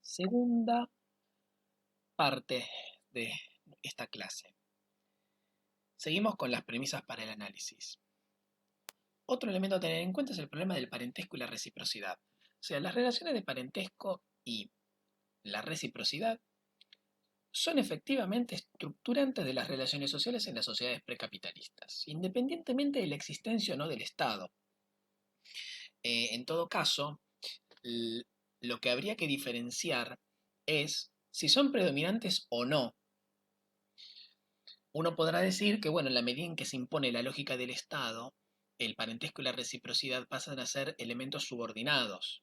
segunda parte de esta clase. Seguimos con las premisas para el análisis. Otro elemento a tener en cuenta es el problema del parentesco y la reciprocidad. O sea, las relaciones de parentesco y la reciprocidad son efectivamente estructurantes de las relaciones sociales en las sociedades precapitalistas, independientemente de la existencia o no del Estado. En todo caso, lo que habría que diferenciar es si son predominantes o no. Uno podrá decir que, bueno, en la medida en que se impone la lógica del Estado, el parentesco y la reciprocidad pasan a ser elementos subordinados,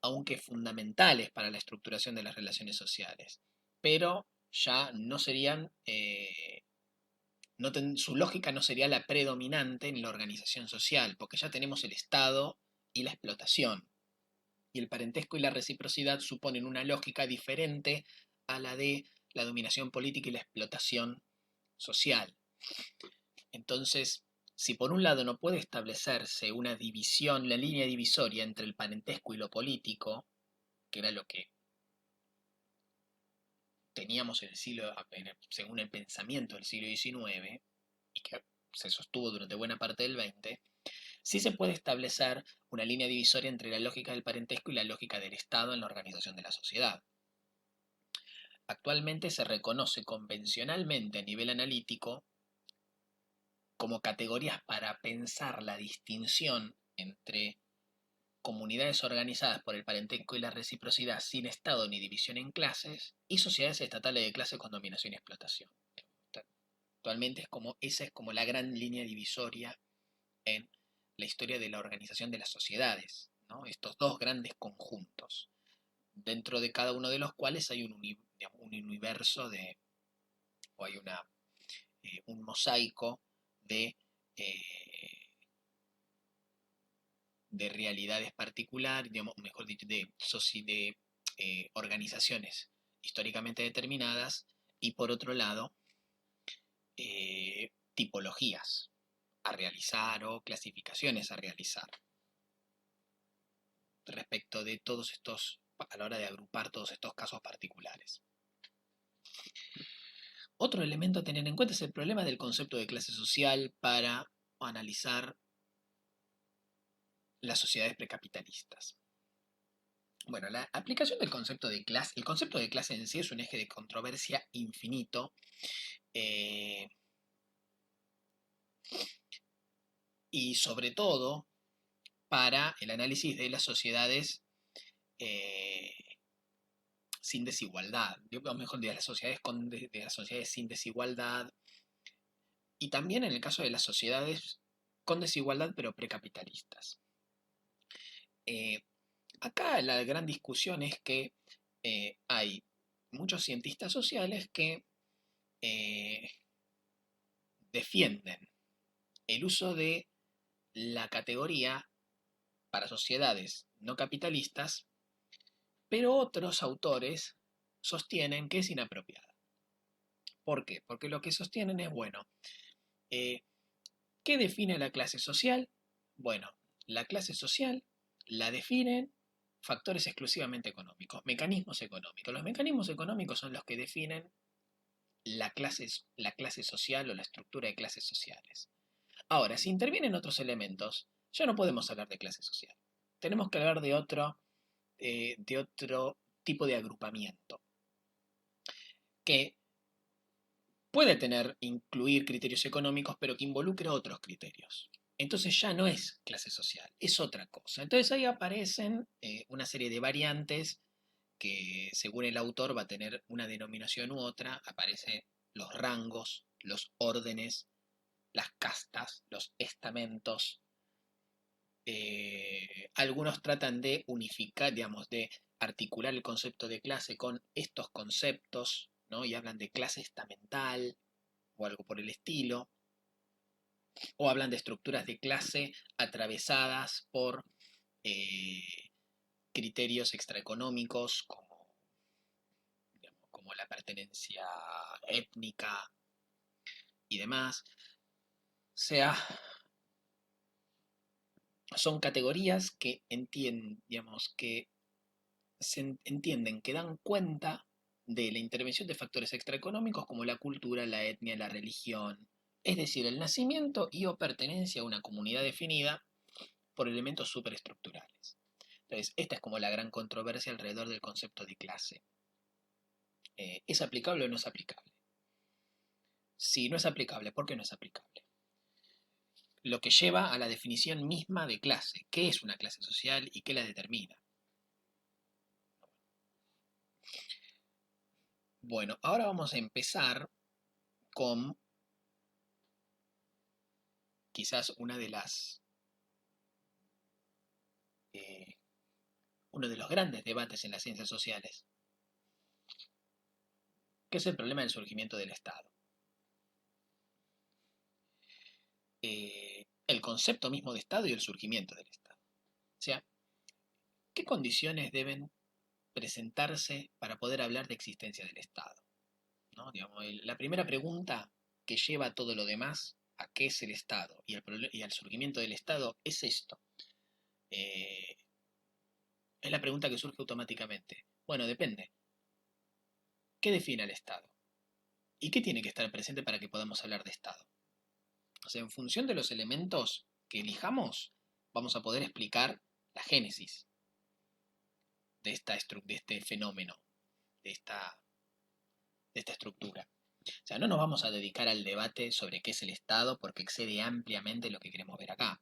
aunque fundamentales para la estructuración de las relaciones sociales. Pero ya no serían, su lógica no sería la predominante en la organización social, porque ya tenemos el Estado y la explotación. Y el parentesco y la reciprocidad suponen una lógica diferente a la de la dominación política y la explotación social. Entonces, si por un lado no puede establecerse una división, la línea divisoria entre el parentesco y lo político, que era lo que teníamos en el siglo, según el pensamiento del siglo XIX, y que se sostuvo durante buena parte del XX, sí se puede establecer una línea divisoria entre la lógica del parentesco y la lógica del Estado en la organización de la sociedad. Actualmente se reconoce convencionalmente a nivel analítico como categorías para pensar la distinción entre comunidades organizadas por el parentesco y la reciprocidad sin Estado ni división en clases y sociedades estatales de clase con dominación y explotación. Actualmente esa es como la gran línea divisoria en la historia de la organización de las sociedades, ¿no? Estos dos grandes conjuntos, dentro de cada uno de los cuales hay un universo o hay un mosaico de, eh, de realidades particulares, digamos, mejor dicho, de organizaciones históricamente determinadas y por otro lado, tipologías a realizar o clasificaciones a realizar respecto de todos estos, a la hora de agrupar todos estos casos particulares. Otro elemento a tener en cuenta es el problema del concepto de clase social para analizar las sociedades precapitalistas. Bueno, la aplicación del concepto de clase, el concepto de clase en sí es un eje de controversia infinito, eh, y sobre todo para el análisis de las sociedades eh, sin desigualdad, o mejor, de las sociedades, de las sociedades sin desigualdad, y también en el caso de las sociedades con desigualdad pero precapitalistas. Eh, Acá la gran discusión es que hay muchos cientistas sociales que eh, defienden el uso de la categoría para sociedades no capitalistas, pero otros autores sostienen que es inapropiada. ¿Por qué? Porque lo que sostienen es, bueno, eh, ¿qué define la clase social? Bueno, la clase social la definen factores exclusivamente económicos, mecanismos económicos. Los mecanismos económicos son los que definen la clase social o la estructura de clases sociales. Ahora, si intervienen otros elementos, ya no podemos hablar de clase social. Tenemos que hablar de otro tipo de agrupamiento, que puede incluir criterios económicos, pero que involucre otros criterios. Entonces ya no es clase social, es otra cosa. Entonces ahí aparecen una serie de variantes que según el autor va a tener una denominación u otra. Aparecen los rangos, los órdenes, las castas, los estamentos. Algunos tratan de unificar, digamos, de articular el concepto de clase con estos conceptos, ¿no? Y hablan de clase estamental o algo por el estilo, o hablan de estructuras de clase atravesadas por eh, criterios extraeconómicos como la pertenencia étnica y demás. O sea, son categorías que entienden, digamos, que entienden que dan cuenta de la intervención de factores extraeconómicos como la cultura, la etnia, la religión, es decir, el nacimiento y o pertenencia a una comunidad definida por elementos superestructurales. Entonces, esta es como la gran controversia alrededor del concepto de clase. ¿Es aplicable o no es aplicable? Si no es aplicable, ¿por qué no es aplicable? Lo que lleva a la definición misma de clase. ¿Qué es una clase social y qué la determina? Bueno, ahora vamos a empezar con quizás eh, uno de los grandes debates en las ciencias sociales, que es el problema del surgimiento del Estado. El concepto mismo de Estado y el surgimiento del Estado. O sea, ¿qué condiciones deben presentarse para poder hablar de existencia del Estado? ¿No? Digamos, la primera pregunta que lleva a todo lo demás, a qué es el Estado y al surgimiento del Estado, es esto. Eh, es la pregunta que surge automáticamente. Bueno, depende. ¿Qué define al Estado? ¿Y qué tiene que estar presente para que podamos hablar de Estado? O sea, en función de los elementos que elijamos, vamos a poder explicar la génesis de este fenómeno, de esta, de esta estructura. O sea, no nos vamos a dedicar al debate sobre qué es el Estado porque excede ampliamente lo que queremos ver acá.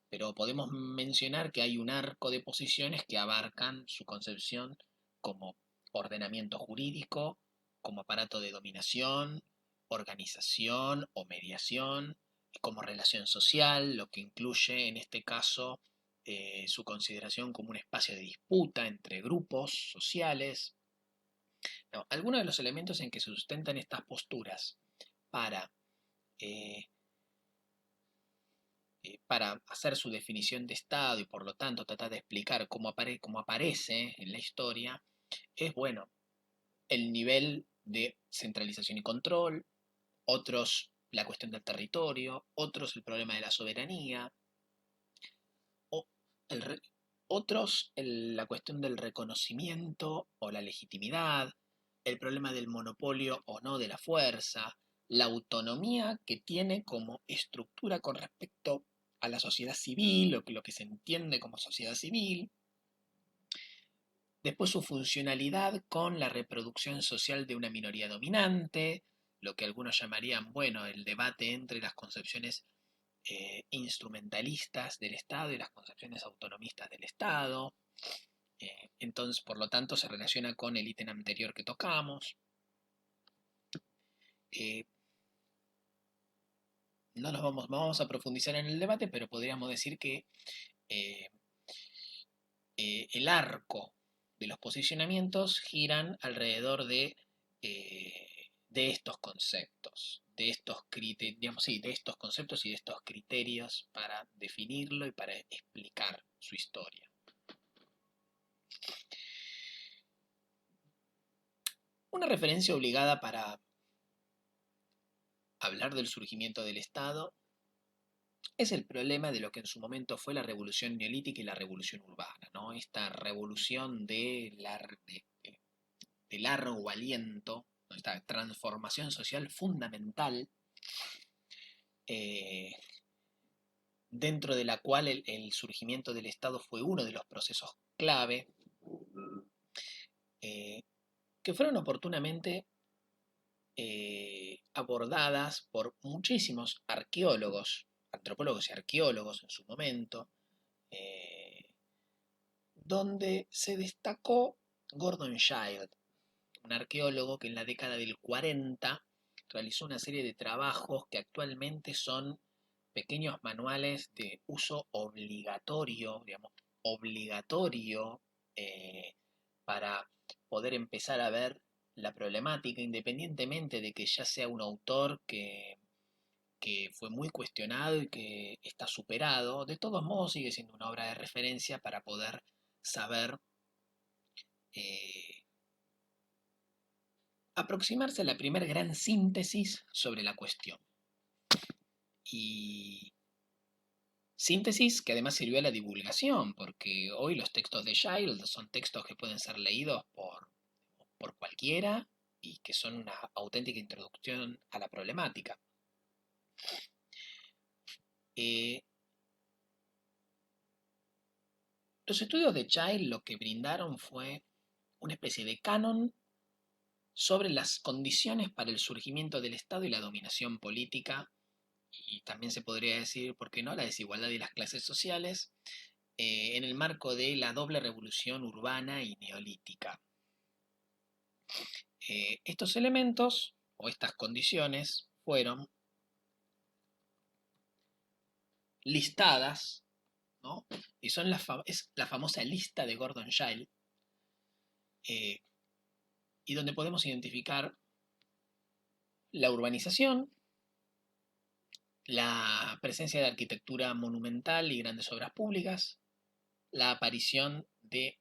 Pero podemos mencionar que hay un arco de posiciones que abarcan su concepción como ordenamiento jurídico, como aparato de dominación, organización o mediación, como relación social, lo que incluye en este caso su consideración como un espacio de disputa entre grupos sociales. No, algunos de los elementos en que se sustentan estas posturas para eh, para hacer su definición de Estado y por lo tanto tratar de explicar cómo aparece en la historia, es bueno, el nivel de centralización y control, otros la cuestión del territorio, otros el problema de la soberanía, o el otros la cuestión del reconocimiento o la legitimidad, el problema del monopolio o no de la fuerza, la autonomía que tiene como estructura con respecto a la sociedad civil, o lo que se entiende como sociedad civil, después su funcionalidad con la reproducción social de una minoría dominante, lo que algunos llamarían, bueno, el debate entre las concepciones instrumentalistas del Estado y las concepciones autonomistas del Estado. Entonces, por lo tanto, se relaciona con el ítem anterior que tocamos. Eh, no vamos a profundizar en el debate, pero podríamos decir que eh, el arco de los posicionamientos giran alrededor de estos conceptos, de estos digamos, sí, de estos conceptos y de estos criterios para definirlo y para explicar su historia. Una referencia obligada para hablar del surgimiento del Estado es el problema de lo que en su momento fue la revolución neolítica y la revolución urbana, ¿no? Esta revolución de largo aliento, esta transformación social fundamental, eh, dentro de la cual el surgimiento del Estado fue uno de los procesos clave, eh, que fueron oportunamente abordadas por muchísimos arqueólogos, antropólogos y arqueólogos en su momento, eh, donde se destacó Gordon Childe, un arqueólogo que en la década del 40 realizó una serie de trabajos que actualmente son pequeños manuales de uso obligatorio, digamos, obligatorio para poder empezar a ver la problemática, independientemente de que ya sea un autor que fue muy cuestionado y que está superado, de todos modos sigue siendo una obra de referencia para poder saber eh, aproximarse a la primera gran síntesis sobre la cuestión. Y Síntesis que además sirvió a la divulgación, porque hoy los textos de Child son textos que pueden ser leídos por cualquiera y que son una auténtica introducción a la problemática. Eh, los estudios de Child lo que brindaron fue una especie de canon sobre las condiciones para el surgimiento del Estado y la dominación política, y también se podría decir, ¿por qué no?, la desigualdad de las clases sociales, en el marco de la doble revolución urbana y neolítica. Estos elementos o estas condiciones fueron listadas, ¿no? Y son es la famosa lista de Gordon Child, eh, y donde podemos identificar la urbanización, la presencia de arquitectura monumental y grandes obras públicas, la aparición de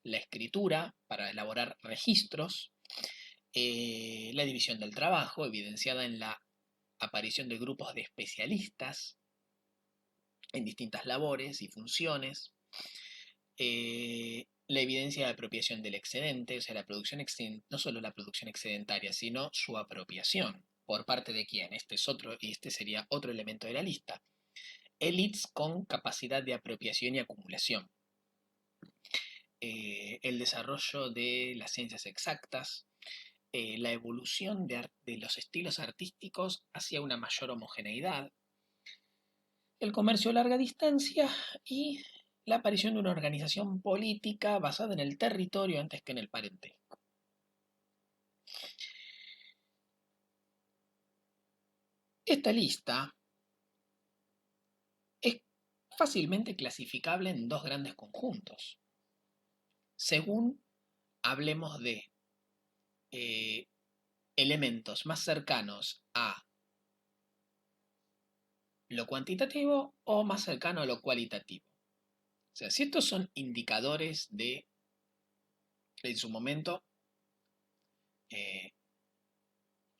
la escritura para elaborar registros, la división del trabajo, evidenciada en la aparición de grupos de especialistas en distintas labores y funciones, la evidencia de apropiación del excedente, o sea, la producción no solo la producción excedentaria, sino su apropiación. ¿Por parte de quién? Este es otro, y este sería otro elemento de la lista. Élites con capacidad de apropiación y acumulación. El desarrollo de las ciencias exactas, la evolución de los estilos artísticos hacia una mayor homogeneidad, el comercio a larga distancia y la aparición de una organización política basada en el territorio antes que en el parentesco. Esta lista es fácilmente clasificable en dos grandes conjuntos, según hablemos de eh, elementos más cercanos a lo cuantitativo o más cercano a lo cualitativo. O sea, si estos son indicadores de, en su momento,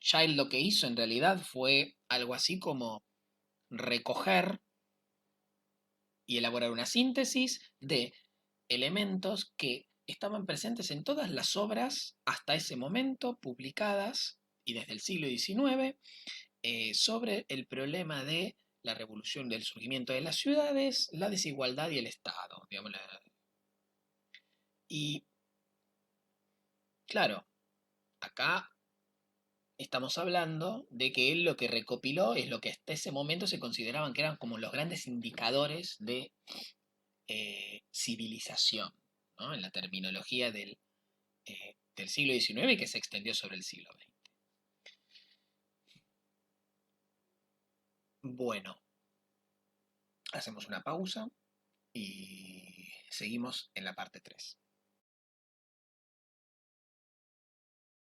Child lo que hizo en realidad fue algo así como recoger y elaborar una síntesis de elementos que estaban presentes en todas las obras hasta ese momento publicadas y desde el siglo XIX, sobre el problema de la revolución del surgimiento de las ciudades, la desigualdad y el Estado. Digamos, y claro, acá estamos hablando de que él lo que recopiló es lo que hasta ese momento se consideraban que eran como los grandes indicadores de civilización, ¿no?, en la terminología del siglo XIX, que se extendió sobre el siglo XX. Bueno, hacemos una pausa y seguimos en la parte 3.